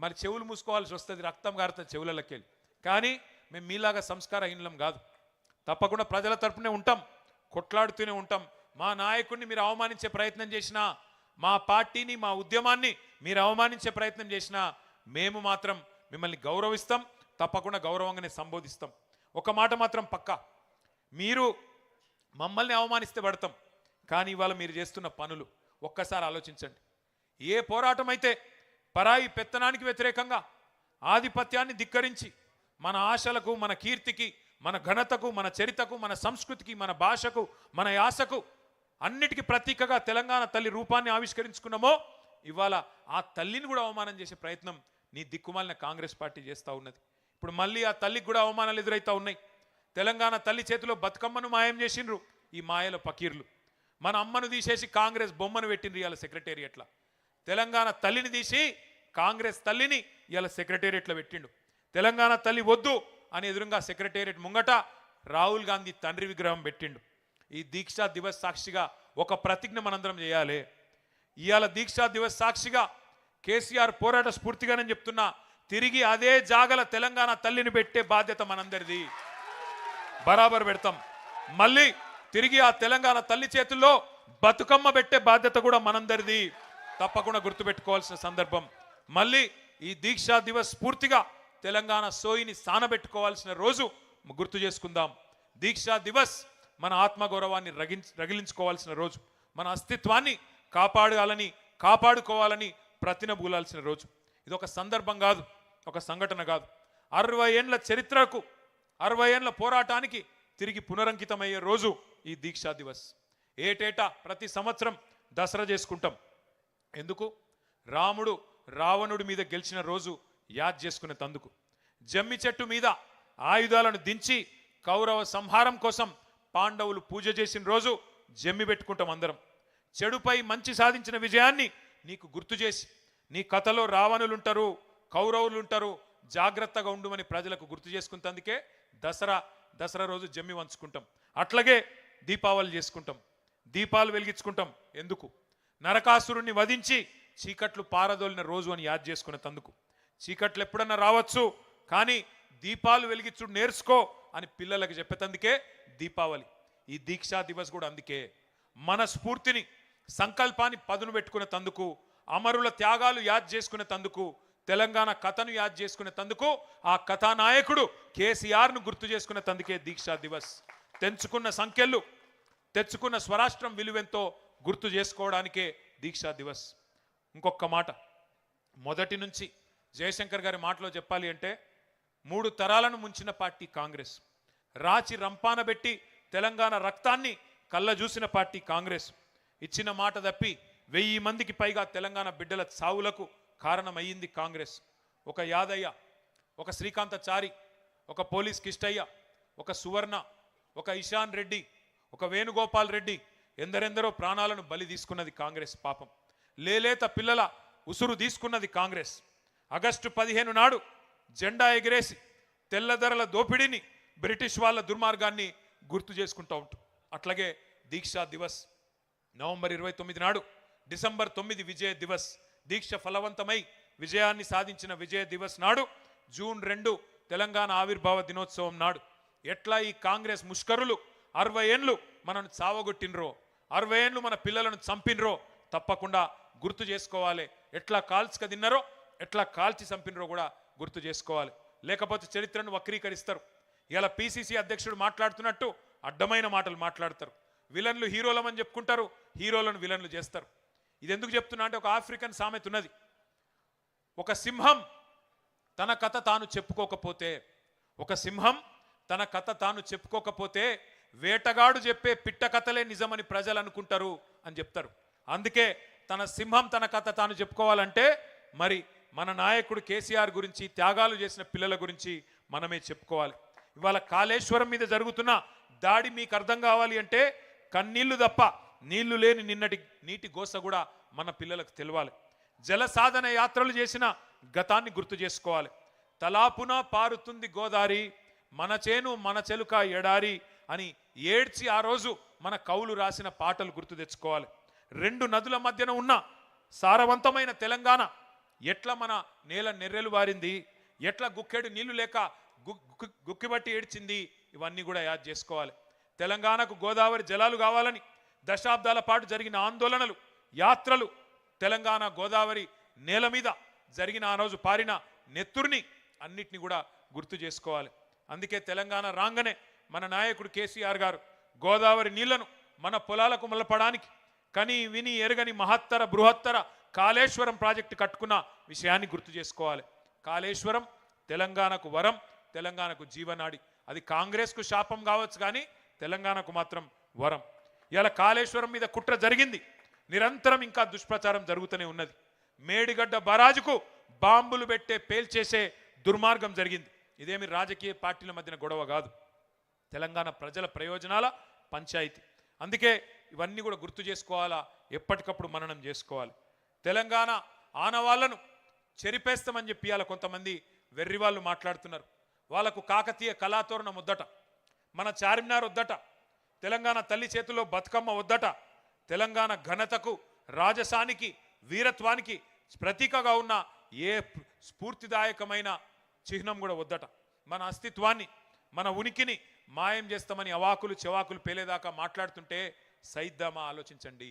Speaker 2: మరి చెవులు మూసుకోవాల్సి వస్తుంది, రక్తం కారుతుంది చెవులకి వెళ్ళి. కానీ మేము మీలాగా సంస్కారహీనం కాదు. తప్పకుండా ప్రజల తరపునే ఉంటాం, కొట్లాడుతూనే ఉంటాం. మా నాయకుడిని మీరు అవమానించే ప్రయత్నం చేసినా, మా పార్టీని, మా ఉద్యమాన్ని మీరు అవమానించే ప్రయత్నం చేసినా మేము మాత్రం మిమ్మల్ని గౌరవిస్తాం, తప్పకుండా గౌరవంగానే సంబోధిస్తాం. ఒక మాట మాత్రం పక్కా, మీరు మమ్మల్ని అవమానిస్తే పడతాం, కానీ ఇవాళ మీరు చేస్తున్న పనులు ఒక్కసారి ఆలోచించండి. ఏ పోరాటం అయితే పరాయి పెత్తనానికి వ్యతిరేకంగా ఆధిపత్యాన్ని ధిక్కరించి మన ఆశలకు, మన కీర్తికి, మన ఘనతకు, మన చరితకు, మన సంస్కృతికి, మన భాషకు, మన యాసకు అన్నిటికీ ప్రతీకగా తెలంగాణ తల్లి రూపాన్ని ఆవిష్కరించుకున్నామో ఇవాళ ఆ తల్లిని కూడా అవమానం చేసే ప్రయత్నం నీ దిక్కుమాలిన కాంగ్రెస్ పార్టీ చేస్తూ ఉన్నది. ఇప్పుడు మళ్ళీ ఆ తల్లికి కూడా అవమానాలు ఎదురవుతూ ఉన్నాయి. తెలంగాణ తల్లి చేతిలో బతుకమ్మను మాయం చేసిండ్రు ఈ మాయల పకీర్లు. మన అమ్మను తీసేసి కాంగ్రెస్ బొమ్మను పెట్టిండ్రు ఇవాళ సెక్రటేరియట్ల. తెలంగాణ తల్లిని తీసి కాంగ్రెస్ తల్లిని ఇవాళ సెక్రటేరియట్లో పెట్టిండు. తెలంగాణ తల్లి వద్దు అని ఎదురుగా సెక్రటేరియట్ ముంగట రాహుల్ గాంధీ తండ్రి విగ్రహం పెట్టిండు. ఈ దీక్షా దివస్ సాక్షిగా ఒక ప్రతిజ్ఞ మనందరం చేయాలి. ఇవాళ దీక్షా దివస్ సాక్షిగా కేసీఆర్ పోరాట స్ఫూర్తిగానే చెప్తున్నా, తిరిగి అదే జాగల తెలంగాణ తల్లిని పెట్టే బాధ్యత మనందరిది. బరాబర్ పెడతాం. మళ్ళీ తిరిగి ఆ తెలంగాణ తల్లి చేతుల్లో బతుకమ్మ పెట్టే బాధ్యత కూడా మనందరిది. తప్పకుండా గుర్తుపెట్టుకోవాల్సిన సందర్భం. మళ్ళీ ఈ దీక్షా దివస్ స్ఫూర్తిగా తెలంగాణ సోయిని సానబెట్టుకోవాల్సిన రోజు గుర్తు చేసుకుందాం. దీక్షా దివస్ మన ఆత్మగౌరవాన్ని రగిలించుకోవాల్సిన రోజు, మన అస్తిత్వాన్ని కాపాడుకోవాలని ప్రతినబూలాల్సిన రోజు. ఇది ఒక సందర్భం కాదు, ఒక సంఘటన కాదు. 60 ఏండ్ల చరిత్రకు, 60 ఏండ్ల పోరాటానికి తిరిగి పునరంకితమయ్యే రోజు ఈ దీక్షా దివస్. ఏటేటా ప్రతి సంవత్సరం దసరా చేసుకుంటాం. ఎందుకు? రాముడు రావణుడి మీద గెలిచిన రోజు యాద్ చేసుకునే తందుకు. జమ్మి చెట్టు మీద ఆయుధాలను దించి కౌరవ సంహారం కోసం పాండవులు పూజ చేసిన రోజు జమ్మి పెట్టుకుంటాం అందరం. చెడుపై మంచి సాధించిన విజయాన్ని నీకు గుర్తు చేసి, నీ కథలో రావణులు ఉంటారు, కౌరవులు ఉంటారు, జాగ్రత్తగా ఉండుమని ప్రజలకు గుర్తు చేసుకుంటందుకే దసరా రోజు జమ్మి వంచుకుంటాం. అట్లాగే దీపావళి చేసుకుంటాం, దీపాలు వెలిగించుకుంటాం. ఎందుకు? నరకాసురుణ్ణి వధించి చీకట్లు పారదోలిన రోజు అని యాద్ చేసుకునే తందుకు. చీకట్లు ఎప్పుడన్నా రావచ్చు, కానీ దీపాలు వెలిగించుడు నేర్చుకో అని పిల్లలకు చెప్పేతందుకే దీపావళి. ఈ దీక్షా దివస్ కూడా అందుకే మన స్ఫూర్తిని, సంకల్పాన్ని పదును పెట్టుకునే తందుకు, అమరుల త్యాగాలు యాద్ చేసుకునే తందుకు, తెలంగాణ కథను యాద్ చేసుకునే తందుకు, ఆ కథానాయకుడు కేసీఆర్ను గుర్తు చేసుకునే తందుకే దీక్షా దివస్. తెంచుకున్న సంఖ్యలు, తెచ్చుకున్న స్వరాష్ట్రం విలువెంతో గుర్తు చేసుకోవడానికే దీక్షా దివస్. ఇంకొక మాట, మొదటి నుంచి జయశంకర్ గారి మాటలో చెప్పాలి అంటే 3 తరాలను ముంచిన పార్టీ కాంగ్రెస్. రాచి రంపాన పెట్టి తెలంగాణ రక్తాన్ని కళ్ళ చూసిన పార్టీ కాంగ్రెస్. ఇచ్చిన మాట తప్పి 1000 మందికి పైగా తెలంగాణ బిడ్డల చావులకు కారణమయ్యింది కాంగ్రెస్. ఒక యాదయ్య, ఒక శ్రీకాంతచారి, ఒక పోలీస్ కిష్టయ్య, ఒక సువర్ణ, ఒక ఇషాన్ రెడ్డి, ఒక వేణుగోపాల్ రెడ్డి, ఎందరెందరో ప్రాణాలను బలి తీసుకున్నది కాంగ్రెస్. పాపం లేలేత పిల్లల ఉసురు తీసుకున్నది కాంగ్రెస్. ఆగస్టు 15 నాడు జెండా ఎగిరేసి తెల్లధరల దోపిడీని, బ్రిటిష్ వాళ్ళ దుర్మార్గాన్ని గుర్తు చేసుకుంటూ ఉంటాం. అట్లాగే దీక్షా దివస్ నవంబర్ 29 నాడు, డిసెంబర్ 9 విజయ దివస్, దీక్ష ఫలవంతమై విజయాన్ని సాధించిన విజయ దివస్ నాడు, జూన్ 2 తెలంగాణ ఆవిర్భావ దినోత్సవం నాడు ఎట్లా ఈ కాంగ్రెస్ ముష్కరులు 60 ఏండ్లు మనను చావగొట్టినరో, 60 ఏండ్లు మన పిల్లలను చంపినరో తప్పకుండా గుర్తు చేసుకోవాలి. ఎట్లా కాల్చుక తిన్నారో, ఎట్లా కాల్చి చంపినరో కూడా గుర్తు చేసుకోవాలి. లేకపోతే చరిత్రను వక్రీకరిస్తారు. ఇలా పిసిసి అధ్యక్షుడు మాట్లాడుతున్నట్టు అడ్డమైన మాటలు మాట్లాడతారు. విలన్లు హీరోలమని చెప్పుకుంటారు, హీరోలను విలన్లు చేస్తారు. ఇది ఎందుకు చెప్తున్నా అంటే, ఒక ఆఫ్రికన్ సామెత ఉన్నది. ఒక సింహం తన కథ తాను చెప్పుకోకపోతే, వేటగాడు చెప్పే పిట్ట కథలే నిజమని ప్రజలు అనుకుంటారు అని చెప్తారు. అందుకే సింహం తన కథ తాను చెప్పుకోవాలంటే మరి మన నాయకుడు కేసీఆర్ గురించి, త్యాగాలు చేసిన పిల్లల గురించి మనమే చెప్పుకోవాలి. ఇవాళ కాళేశ్వరం మీద జరుగుతున్న దాడి మీకు అర్థం కావాలి అంటే కన్నీళ్లు తప్ప నీళ్లు లేని నిన్నటి నీటి గోస కూడా మన పిల్లలకు తెలవాలి. జల సాధన యాత్రలు చేసిన గతాన్ని గుర్తు చేసుకోవాలి. తలాపున పారుతుంది గోదారి, మన చేను మన చెలుక ఎడారి అని ఏడ్చి ఆ రోజు మన కవులు రాసిన పాటలు గుర్తు తెచ్చుకోవాలి. 2 నదుల మధ్యన ఉన్న సారవంతమైన తెలంగాణ ఎట్లా మన నేల నెర్రెలు వారింది, ఎట్లా గుక్కెడు నీళ్లు లేక గుక్కిబట్టి ఏడ్చింది, ఇవన్నీ కూడా యాద్ చేసుకోవాలి. తెలంగాణకు గోదావరి జలాలు కావాలని దశాబ్దాల పాటు జరిగిన ఆందోళనలు, యాత్రలు, తెలంగాణ గోదావరి నేల మీద జరిగిన ఆ రోజు పారిన నెత్తుర్ని అన్నిటిని కూడా గుర్తు చేసుకోవాలి. అందుకే తెలంగాణ రాగానే మన నాయకుడు కేసీఆర్ గారు గోదావరి నీళ్లను మన పొలాలకు మలపడానికి కని విని ఎరగని మహత్తర బృహత్తర కాళేశ్వరం ప్రాజెక్టు కట్టుకున్న విషయాన్ని గుర్తు చేసుకోవాలి. కాళేశ్వరం తెలంగాణకు వరం, తెలంగాణకు జీవనాడి. అది కాంగ్రెస్కు శాపం కావచ్చు కానీ తెలంగాణకు మాత్రం వరం. ఇలా కాళేశ్వరం మీద కుట్ర జరిగింది, నిరంతరం ఇంకా దుష్ప్రచారం జరుగుతూనే ఉన్నది. మేడిగడ్డ బరాజుకు బాంబులు పెట్టే పేల్చేసే దుర్మార్గం జరిగింది. ఇదేమి రాజకీయ పార్టీల మధ్యన గొడవ కాదు, తెలంగాణ ప్రజల ప్రయోజనాల పంచాయతీ. అందుకే ఇవన్నీ కూడా గుర్తు చేసుకోవాలా, ఎప్పటికప్పుడు మననం చేసుకోవాలి. తెలంగాణ ఆనవాళ్లను చెరిపేస్తామని చెప్పి ఇవాళ కొంతమంది వెర్రి వాళ్ళు మాట్లాడుతున్నారు. వాళ్ళకు కాకతీయ కళాతోరణం వద్దట, మన చార్మినార్ వద్దట, తెలంగాణ తల్లి చేతిలో బతుకమ్మ వద్దట, తెలంగాణ ఘనతకు రాజసానికి వీరత్వానికి ప్రతీకగా ఉన్న ఏ స్ఫూర్తిదాయకమైన చిహ్నం కూడా వద్దట. మన అస్తిత్వాన్ని మన ఉనికిని మాయం చేస్తామని అవాకులు చెవాకులు పేలేదాకా మాట్లాడుతుంటే సైద్దామా ఆలోచించండి.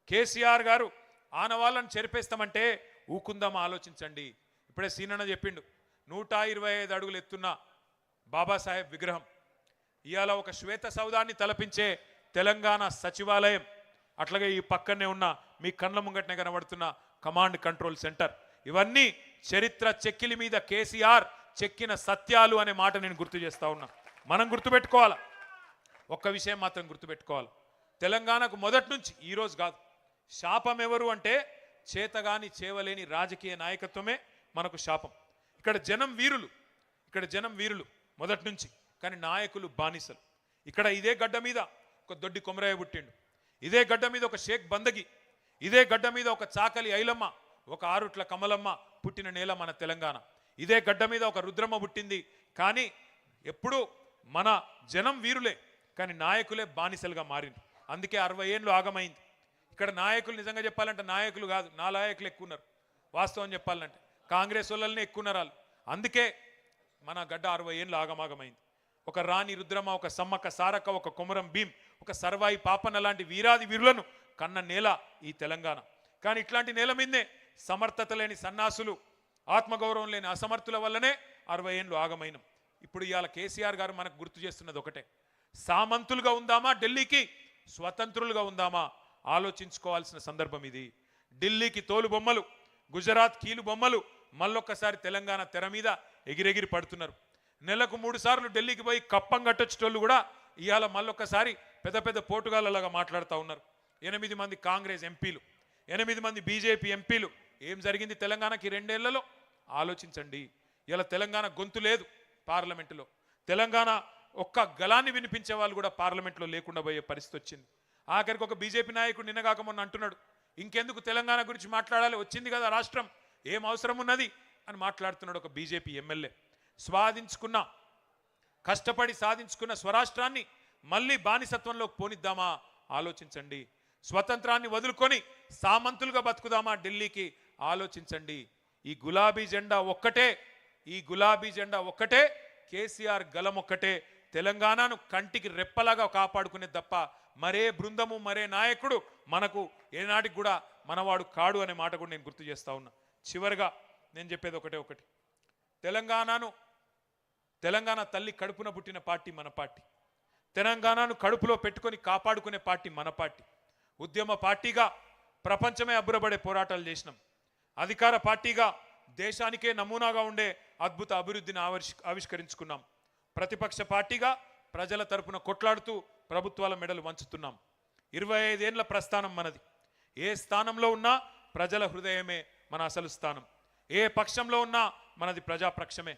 Speaker 2: కేసీఆర్ గారు ఆనవాళ్ళను చెరిపేస్తామంటే ఊకుందామా ఆలోచించండి. ఇప్పుడే సీనన్న చెప్పిండు, 125 అడుగులు ఎత్తున్న బాబాసాహెబ్ విగ్రహం, ఇవాళ ఒక శ్వేత సౌధాన్ని తలపించే తెలంగాణ సచివాలయం, అట్లాగే ఈ పక్కనే ఉన్న మీ కళ్ళ ముంగటనే కనబడుతున్న కమాండ్ కంట్రోల్ సెంటర్, ఇవన్నీ చరిత్ర చెక్కిలి మీద కేసీఆర్ చెక్కిన సత్యాలు అనే మాట నేను గుర్తు చేస్తా ఉన్నా. మనం గుర్తుపెట్టుకోవాలి, ఒక్క విషయం మాత్రం గుర్తుపెట్టుకోవాలి, తెలంగాణకు మొదటి నుంచి ఈరోజు కాదు శాపం ఎవరు అంటే చేతగాని చేవలేని రాజకీయ నాయకత్వమే మనకు శాపం. ఇక్కడ జనం వీరులు మొదటి నుంచి, కానీ నాయకులు బానిసలు. ఇక్కడ ఇదే గడ్డ మీద ఒక దొడ్డి కొమరయ్య పుట్టిండు, ఇదే గడ్డ మీద ఒక షేక్ బందగి, ఇదే గడ్డ మీద ఒక చాకలి ఐలమ్మ, ఒక ఆరుట్ల కమలమ్మ పుట్టిన నేల మన తెలంగాణ. ఇదే గడ్డ మీద ఒక రుద్రమ్మ పుట్టింది. కానీ ఎప్పుడు మన జనం వీరులే, కానీ నాయకులే బానిసలుగా మారింది. అందుకే 60 ఏళ్ళు ఆగమైంది. ఇక్కడ నాయకులు నిజంగా చెప్పాలంటే నాయకులు కాదు, నా నాయకులు ఎక్కువ ఉన్నారు. వాస్తవం చెప్పాలంటే కాంగ్రెస్ వాళ్ళనే ఎక్కువ ఉన్నారు వాళ్ళు. అందుకే మన గడ్డ 60 ఏళ్ళు ఆగమాగమైంది. ఒక రాణి రుద్రమ్మ, ఒక సమ్మక్క సారక్క, ఒక కొమరం భీం, ఒక సర్వాయి పాపన్న లాంటి వీరాది వీరులను కన్న నేల ఈ తెలంగాణ. కానీ ఇట్లాంటి నేల మీదనే సమర్థత లేని సన్నాసులు, ఆత్మగౌరవం లేని అసమర్థుల వల్లనే 60 ఏళ్ళు ఆగమైనం. ఇప్పుడు ఇవాళ కేసీఆర్ గారు మనకు గుర్తు చేస్తున్నది ఒకటే, సామంతులుగా ఉందామా ఢిల్లీకి, స్వతంత్రులుగా ఉందామా ఆలోచించుకోవాల్సిన సందర్భం ఇది. ఢిల్లీకి తోలు బొమ్మలు, గుజరాత్ కీలు బొమ్మలు మళ్ళొక్కసారి తెలంగాణ తెర మీద ఎగిరెగిరి పడుతున్నారు. నెలకు 3 సార్లు ఢిల్లీకి పోయి కప్పం కట్టొచ్చేటోళ్ళు కూడా ఇవాళ మళ్ళొక్కసారి పెద్ద పెద్ద పోటుగాళ్ళలాగా మాట్లాడుతూ ఉన్నారు. 8 మంది కాంగ్రెస్ ఎంపీలు, 8 మంది బీజేపీ ఎంపీలు. ఏం జరిగింది తెలంగాణకి 2 ఏళ్లలో ఆలోచించండి. ఇలా తెలంగాణ గొంతు లేదు పార్లమెంటులో, తెలంగాణ ఒక్క గలాన్ని వినిపించే వాళ్ళు కూడా పార్లమెంట్లో లేకుండా పోయే పరిస్థితి వచ్చింది. ఆఖరికి ఒక బీజేపీ నాయకుడు నిన్నగాక మొన్న అంటున్నాడు, ఇంకెందుకు తెలంగాణ గురించి మాట్లాడాలి, వచ్చింది కదా రాష్ట్రం, ఏం అవసరం ఉన్నది అని మాట్లాడుతున్నాడు ఒక బీజేపీ ఎమ్మెల్యే. కష్టపడి సాధించుకున్న స్వరాష్ట్రాన్ని మళ్ళీ బానిసత్వంలోకి పోనిద్దామా ఆలోచించండి. స్వతంత్రాన్ని వదులుకొని సామంతులుగా బతుకుదామా ఢిల్లీకి ఆలోచించండి. ఈ గులాబీ జెండా ఒక్కటే, కేసీఆర్ గలం ఒక్కటే తెలంగాణను కంటికి రెప్పలాగా కాపాడుకునే తప్ప మరే బృందము, మరే నాయకుడు మనకు ఏనాటికి కూడా మనవాడు కాడు అనే మాట కూడా నేను గుర్తు చేస్తా ఉన్నా. చివరిగా నేను చెప్పేది ఒకటి, తెలంగాణ తల్లి కడుపున పుట్టిన పార్టీ మన పార్టీ, తెలంగాణను కడుపులో పెట్టుకొని కాపాడుకునే పార్టీ మన పార్టీ. ఉద్యమ పార్టీగా ప్రపంచమే అబ్బురపడే పోరాటాలు చేసినాం. అధికార పార్టీగా దేశానికే నమూనాగా ఉండే అద్భుత అభివృద్ధిని ఆవిష్కరించుకున్నాం. ప్రతిపక్ష పార్టీగా ప్రజల తరపున కొట్లాడుతూ ప్రభుత్వాల మెడలు వంచుతున్నాం. 25 ఏళ్ల ప్రస్థానం మనది. ఏ స్థానంలో ఉన్నా ప్రజల హృదయమే మన అసలు స్థానం. ఏ పక్షంలో ఉన్నా మనది ప్రజాపక్షమే.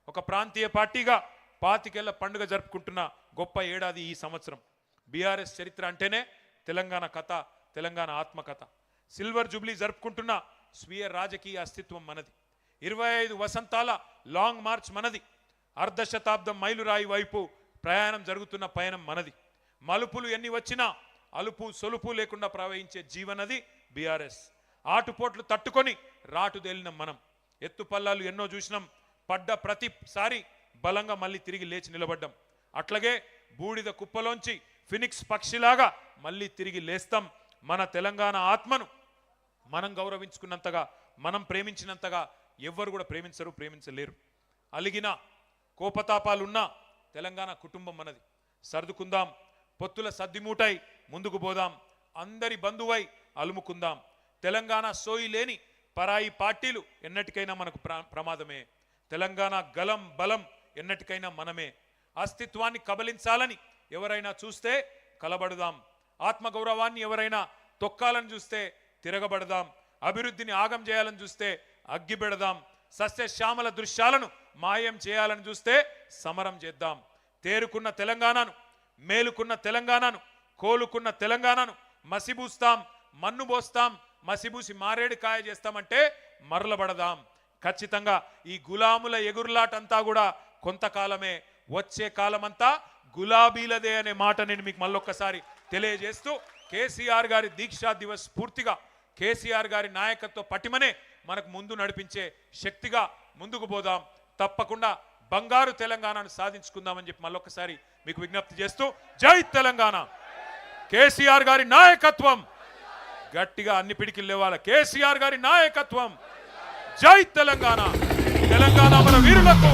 Speaker 2: ఒక ప్రాంతీయ పార్టీగా 25 ఏళ్ల పండుగ జరుపుకుంటున్న గొప్ప ఏడాది ఈ సంవత్సరం. బీఆర్ఎస్ చరిత్ర అంటేనే తెలంగాణ కథ, తెలంగాణ ఆత్మకథ. సిల్వర్ జూబ్లీ జరుపుకుంటున్న స్వీయ రాజకీయ అస్తిత్వం మనది. 25 వసంతాల లాంగ్ మార్చ్ మనది. అర్ధశతాబ్దం మైలురాయి వైపు ప్రయాణం జరుగుతున్న పయనం మనది. మలుపులు ఎన్ని వచ్చినా అలుపు సొలుపు లేకుండా ప్రవహించే జీవనది బీఆర్ఎస్. ఆటుపోట్లు తట్టుకొని రాటుదేలిన మనం. ఎత్తుపల్లాలు ఎన్నో చూసినాం. పడ్డ ప్రతిసారి బలంగా మళ్ళీ తిరిగి లేచి నిలబడ్డాం. అట్లాగే బూడిద కుప్పలోంచి ఫినిక్స్ పక్షిలాగా మళ్ళీ తిరిగి లేస్తాం. మన తెలంగాణ ఆత్మను మనం గౌరవించుకున్నంతగా, మనం ప్రేమించినంతగా ఎవ్వరు కూడా ప్రేమించలేరు. అలిగిన కోపతాపాలున్నా తెలంగాణ కుటుంబం మనది. సర్దుకుందాం, పొత్తుల సద్దిమూటై ముందుకు పోదాం, అందరి బంధువై అలుముకుందాం. తెలంగాణ సోయి లేని పరాయి పార్టీలు ఎన్నటికైనా మనకు ప్రమాదమే. తెలంగాణ గలం బలం ఎన్నటికైనా మనమే. అస్తిత్వాన్ని కబలించాలని ఎవరైనా చూస్తే కలబడదాం. ఆత్మగౌరవాన్ని ఎవరైనా తొక్కాలని చూస్తే తిరగబడదాం. అభివృద్ధిని ఆగం చేయాలని చూస్తే అగ్గిపెడదాం. సస్యశ్యామల దృశ్యాలను మాయం చేయాలని చూస్తే సమరం చేద్దాం. తేరుకున్న తెలంగాణను, మేలుకున్న తెలంగాణను, కోలుకున్న తెలంగాణను మసిబూస్తాం, మన్నుబోస్తాం, మసిబూసి మారేడుకాయ చేస్తామంటే మరలబడదాం. ఖచ్చితంగా ఈ గులాముల ఎగురులాటంతా కూడా కొంతకాలమే, వచ్చే కాలమంతా గులాబీలదే అనే మాట నేను మీకు మళ్ళొక్కసారి తెలియజేస్తూ, కేసీఆర్ గారి దీక్షా దివస్ పూర్తిగా కేసీఆర్ గారి నాయకత్వ పటిమనే మనకు ముందు నడిపించే శక్తిగా ముందుకు పోదాం. తప్పకుండా బంగారు తెలంగాణను సాధించుకుందామని చెప్పి మళ్ళొక్కసారి మీకు విజ్ఞప్తి చేస్తూ, జై తెలంగాణ. కేసీఆర్ గారి నాయకత్వం గట్టిగా అన్ని పిడికిలు లేవాలి. కేసీఆర్ గారి నాయకత్వం. జై తెలంగాణ. తెలంగాణ మన వీరులకు